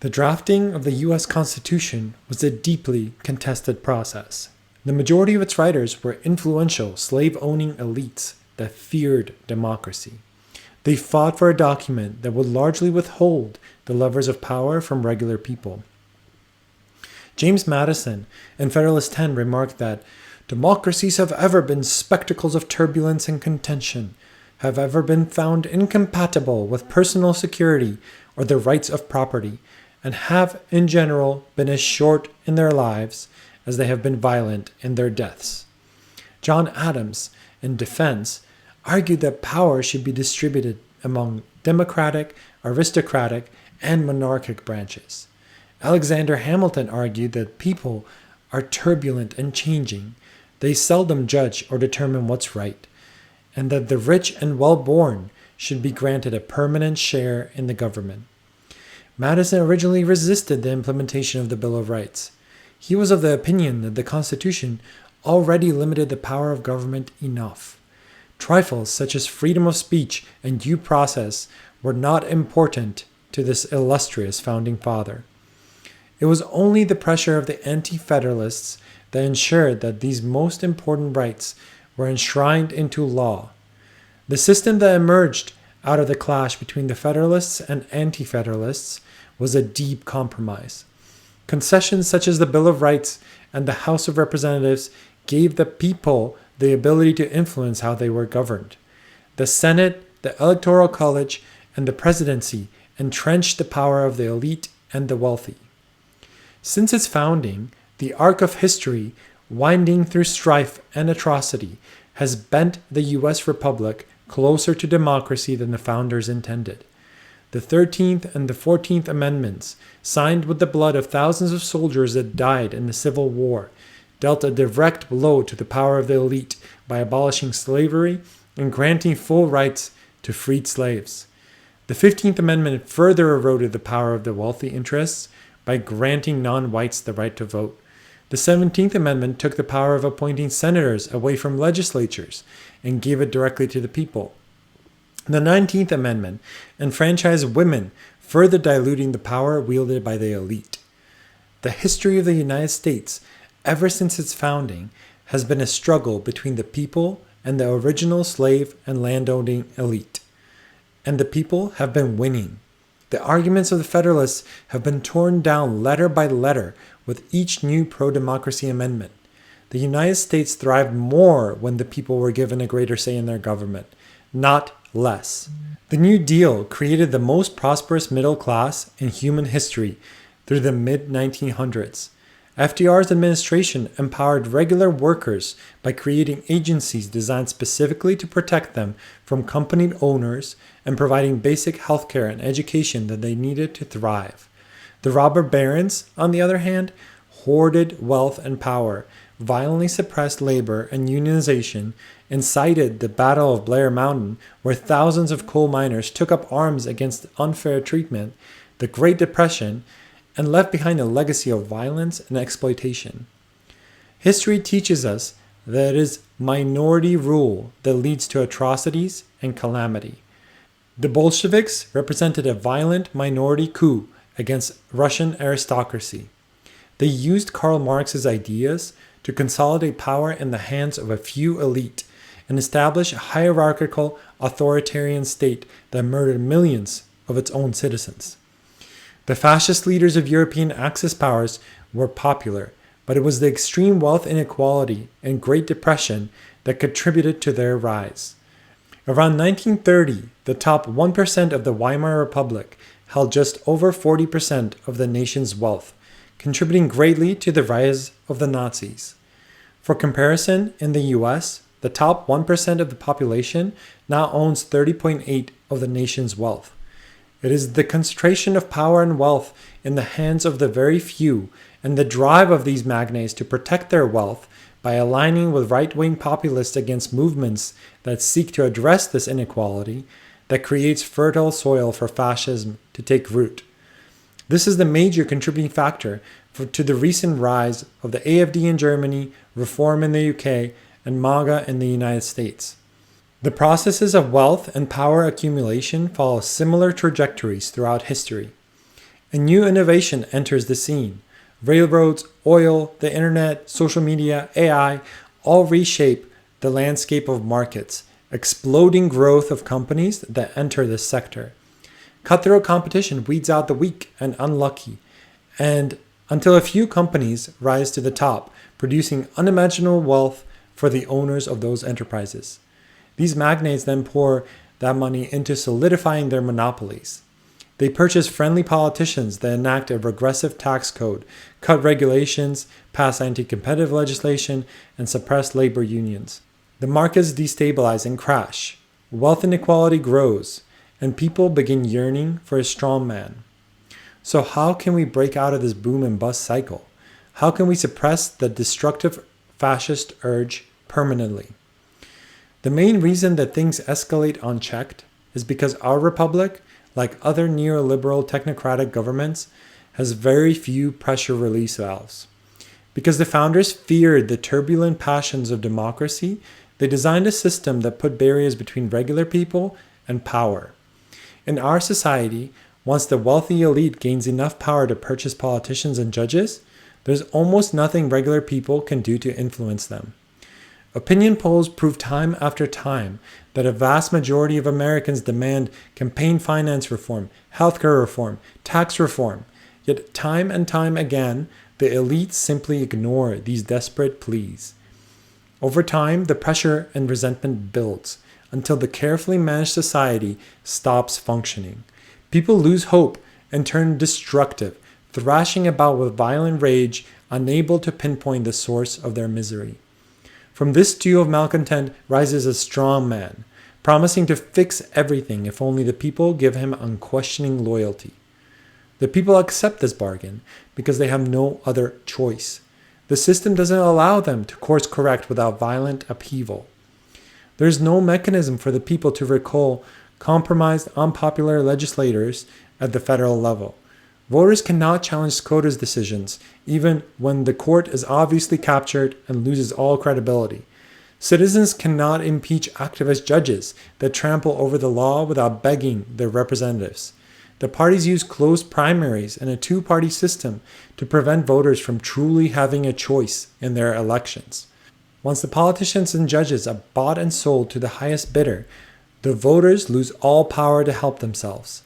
The drafting of the U.S. Constitution was a deeply contested process. The majority of its writers were influential slave-owning elites that feared democracy. They fought for a document that would largely withhold the levers of power from regular people. James Madison in Federalist 10 remarked that democracies have ever been spectacles of turbulence and contention, have ever been found incompatible with personal security or the rights of property, and have, in general, been as short in their lives as they have been violent in their deaths. John Adams, in Defense, argued that power should be distributed among democratic, aristocratic, and monarchic branches. Alexander Hamilton argued that people are turbulent and changing. They seldom judge or determine what's right, and that the rich and well-born should be granted a permanent share in the government. Madison originally resisted the implementation of the Bill of Rights. He was of the opinion that the Constitution already limited the power of government enough. Trifles such as freedom of speech and due process were not important to this illustrious founding father. It was only the pressure of the anti-federalists that ensured that these most important rights were enshrined into law. The system that emerged out of the clash between the Federalists and Anti-Federalists was a deep compromise. Concessions such as the Bill of Rights and the House of Representatives gave the people the ability to influence how they were governed. The Senate, the Electoral College, and the presidency entrenched the power of the elite and the wealthy. Since its founding, the arc of history, winding through strife and atrocity, has bent the U.S. Republic closer to democracy than the founders intended. The 13th and the 14th Amendments, signed with the blood of thousands of soldiers that died in the Civil War, dealt a direct blow to the power of the elite by abolishing slavery and granting full rights to freed slaves. The 15th Amendment further eroded the power of the wealthy interests by granting non-whites the right to vote. The 17th Amendment took the power of appointing senators away from legislatures and gave it directly to the people. The 19th Amendment enfranchised women, further diluting the power wielded by the elite. The history of the United States, ever since its founding, has been a struggle between the people and the original slave and landowning elite. And the people have been winning. The arguments of the Federalists have been torn down letter by letter with each new pro-democracy amendment. The United States thrived more when the people were given a greater say in their government, not less. The New Deal created the most prosperous middle class in human history through the mid-1900s. FDR's administration empowered regular workers by creating agencies designed specifically to protect them from company owners and providing basic healthcare and education that they needed to thrive. The robber barons, on the other hand, hoarded wealth and power, violently suppressed labor and unionization, incited the Battle of Blair Mountain, where thousands of coal miners took up arms against unfair treatment, the Great Depression, and left behind a legacy of violence and exploitation. History teaches us that it is minority rule that leads to atrocities and calamity. The Bolsheviks represented a violent minority coup against Russian aristocracy. They used Karl Marx's ideas to consolidate power in the hands of a few elite and establish a hierarchical, authoritarian state that murdered millions of its own citizens. The fascist leaders of European Axis powers were popular, but it was the extreme wealth inequality and Great Depression that contributed to their rise. Around 1930, the top 1% of the Weimar Republic held just over 40% of the nation's wealth, contributing greatly to the rise of the Nazis. For comparison, in the US, the top 1% of the population now owns 30.8% of the nation's wealth. It is the concentration of power and wealth in the hands of the very few and the drive of these magnates to protect their wealth by aligning with right-wing populists against movements that seek to address this inequality that creates fertile soil for fascism to take root. This is the major contributing factor to the recent rise of the AfD in Germany, Reform in the UK, and MAGA in the United States. The processes of wealth and power accumulation follow similar trajectories throughout history. A new innovation enters the scene. Railroads, oil, the internet, social media, AI all reshape the landscape of markets, exploding growth of companies that enter this sector. Cutthroat competition weeds out the weak and unlucky, and until a few companies rise to the top, producing unimaginable wealth for the owners of those enterprises. These magnates then pour that money into solidifying their monopolies. They purchase friendly politicians that enact a regressive tax code, cut regulations, pass anti-competitive legislation, and suppress labor unions. The markets destabilize and crash. Wealth inequality grows, and people begin yearning for a strong man. So how can we break out of this boom and bust cycle? How can we suppress the destructive fascist urge permanently? The main reason that things escalate unchecked is because our republic, like other neoliberal technocratic governments, has very few pressure release valves. Because the founders feared the turbulent passions of democracy, they designed a system that put barriers between regular people and power. In our society, once the wealthy elite gains enough power to purchase politicians and judges, there's almost nothing regular people can do to influence them. Opinion polls prove time after time that a vast majority of Americans demand campaign finance reform, healthcare reform, tax reform. Yet time and time again, the elites simply ignore these desperate pleas. Over time, the pressure and resentment builds until the carefully managed society stops functioning. People lose hope and turn destructive, thrashing about with violent rage, unable to pinpoint the source of their misery. From this stew of malcontent rises a strong man, promising to fix everything if only the people give him unquestioning loyalty. The people accept this bargain because they have no other choice. The system doesn't allow them to course correct without violent upheaval. There is no mechanism for the people to recall compromised, unpopular legislators at the federal level. Voters cannot challenge SCOTUS decisions, even when the court is obviously captured and loses all credibility. Citizens cannot impeach activist judges that trample over the law without begging their representatives. The parties use closed primaries and a two-party system to prevent voters from truly having a choice in their elections. Once the politicians and judges are bought and sold to the highest bidder, the voters lose all power to help themselves.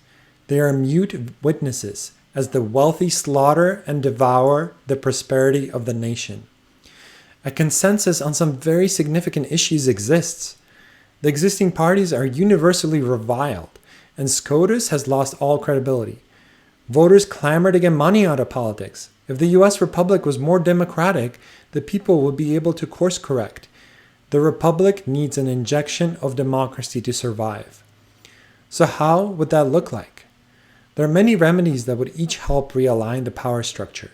They are mute witnesses as the wealthy slaughter and devour the prosperity of the nation. A consensus on some very significant issues exists. The existing parties are universally reviled, and SCOTUS has lost all credibility. Voters clamor to get money out of politics. If the US Republic was more democratic, the people would be able to course correct. The Republic needs an injection of democracy to survive. So how would that look like? There are many remedies that would each help realign the power structure.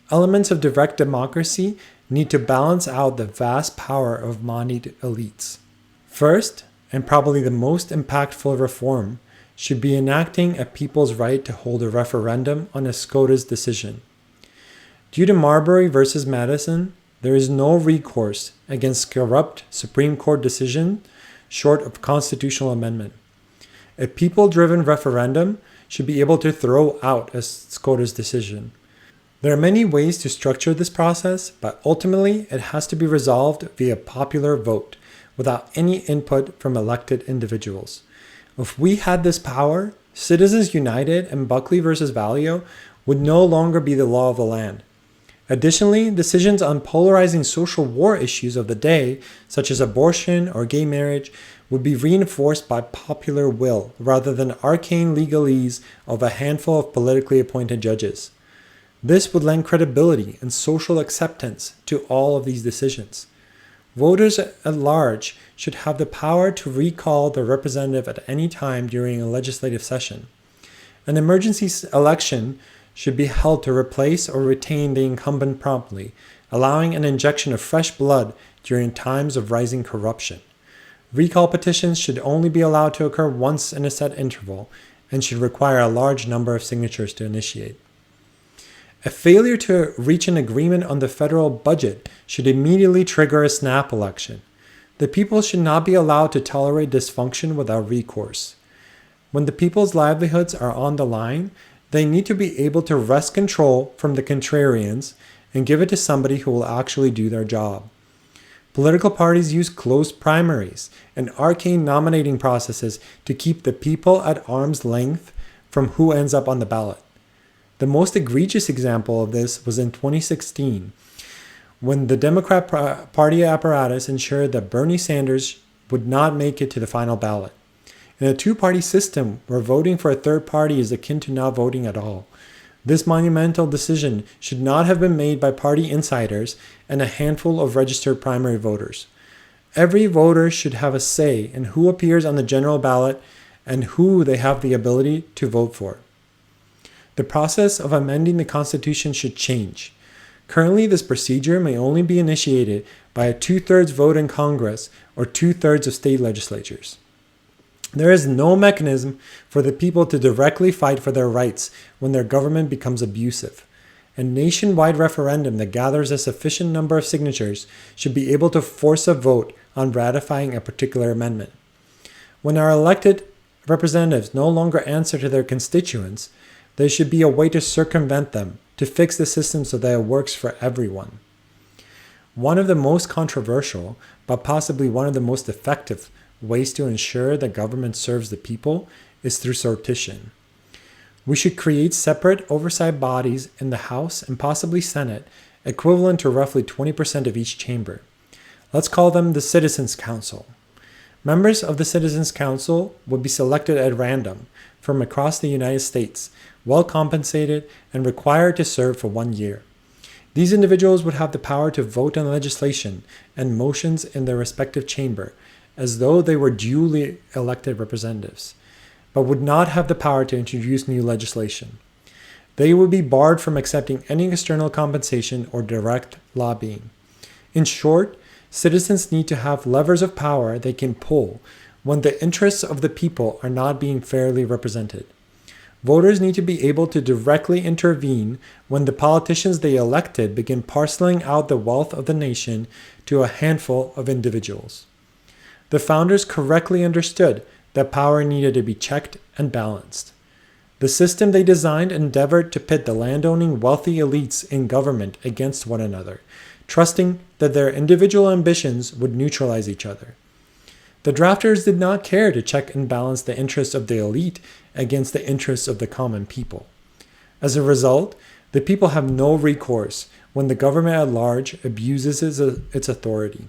Elements of direct democracy need to balance out the vast power of moneyed elites. First, and probably the most impactful reform, should be enacting a people's right to hold a referendum on a SCOTUS decision. Due to Marbury versus Madison, there is no recourse against corrupt Supreme Court decision short of constitutional amendment. A people-driven referendum should be able to throw out a SCOTUS decision. There are many ways to structure this process, but ultimately it has to be resolved via popular vote without any input from elected individuals. If we had this power, Citizens United and Buckley versus Valeo would no longer be the law of the land. Additionally, decisions on polarizing social war issues of the day, such as abortion or gay marriage, would be reinforced by popular will rather than arcane legalese of a handful of politically appointed judges. This would lend credibility and social acceptance to all of these decisions. Voters at large should have the power to recall their representative at any time during a legislative session. An emergency election should be held to replace or retain the incumbent promptly, allowing an injection of fresh blood during times of rising corruption. Recall petitions should only be allowed to occur once in a set interval and should require a large number of signatures to initiate. A failure to reach an agreement on the federal budget should immediately trigger a snap election. The people should not be allowed to tolerate dysfunction without recourse. When the people's livelihoods are on the line, They need to be able to wrest control from the contrarians and give it to somebody who will actually do their job. Political parties use closed primaries and arcane nominating processes to keep the people at arm's length from who ends up on the ballot. The most egregious example of this was in 2016, when the Democrat Party apparatus ensured that Bernie Sanders would not make it to the final ballot. In a two-party system where voting for a third party is akin to not voting at all, this monumental decision should not have been made by party insiders and a handful of registered primary voters. Every voter should have a say in who appears on the general ballot and who they have the ability to vote for. The process of amending the Constitution should change. Currently, this procedure may only be initiated by a 2/3 vote in Congress or 2/3 of state legislatures. There is no mechanism for the people to directly fight for their rights when their government becomes abusive. A nationwide referendum that gathers a sufficient number of signatures should be able to force a vote on ratifying a particular amendment. When our elected representatives no longer answer to their constituents, there should be a way to circumvent them, to fix the system so that it works for everyone. One of the most controversial, but possibly one of the most effective ways to ensure that government serves the people is through sortition. We should create separate oversight bodies in the House and possibly Senate, equivalent to roughly 20% of each chamber. Let's call them the Citizens Council. Members of the Citizens Council would be selected at random from across the United States, well compensated and required to serve for 1 year. These individuals would have the power to vote on legislation and motions in their respective chamber, as though they were duly elected representatives, but would not have the power to introduce new legislation. They would be barred from accepting any external compensation or direct lobbying. In short, citizens need to have levers of power they can pull when the interests of the people are not being fairly represented. Voters need to be able to directly intervene when the politicians they elected begin parceling out the wealth of the nation to a handful of individuals. The founders correctly understood that power needed to be checked and balanced. The system they designed endeavored to pit the landowning wealthy elites in government against one another, trusting that their individual ambitions would neutralize each other. The drafters did not care to check and balance the interests of the elite against the interests of the common people. As a result, the people have no recourse when the government at large abuses its authority.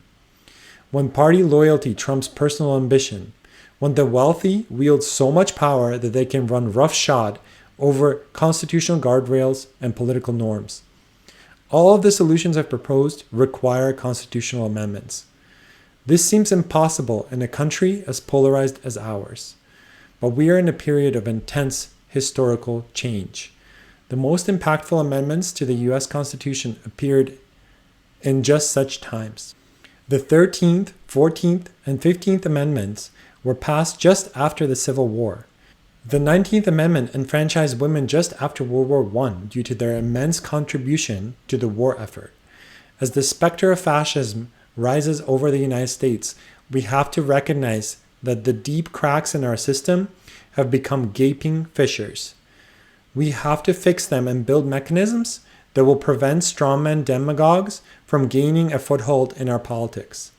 When party loyalty trumps personal ambition, when the wealthy wield so much power that they can run roughshod over constitutional guardrails and political norms. All of the solutions I've proposed require constitutional amendments. This seems impossible in a country as polarized as ours, but we are in a period of intense historical change. The most impactful amendments to the US Constitution appeared in just such times. The 13th, 14th, and 15th Amendments were passed just after the Civil War. The 19th Amendment enfranchised women just after World War I due to their immense contribution to the war effort. As the specter of fascism rises over the United States, we have to recognize that the deep cracks in our system have become gaping fissures. We have to fix them and build mechanisms that will prevent strongman demagogues from gaining a foothold in our politics.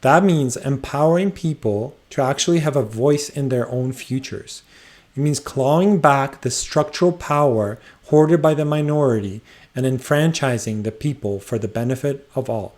That means empowering people to actually have a voice in their own futures. It means clawing back the structural power hoarded by the minority and enfranchising the people for the benefit of all.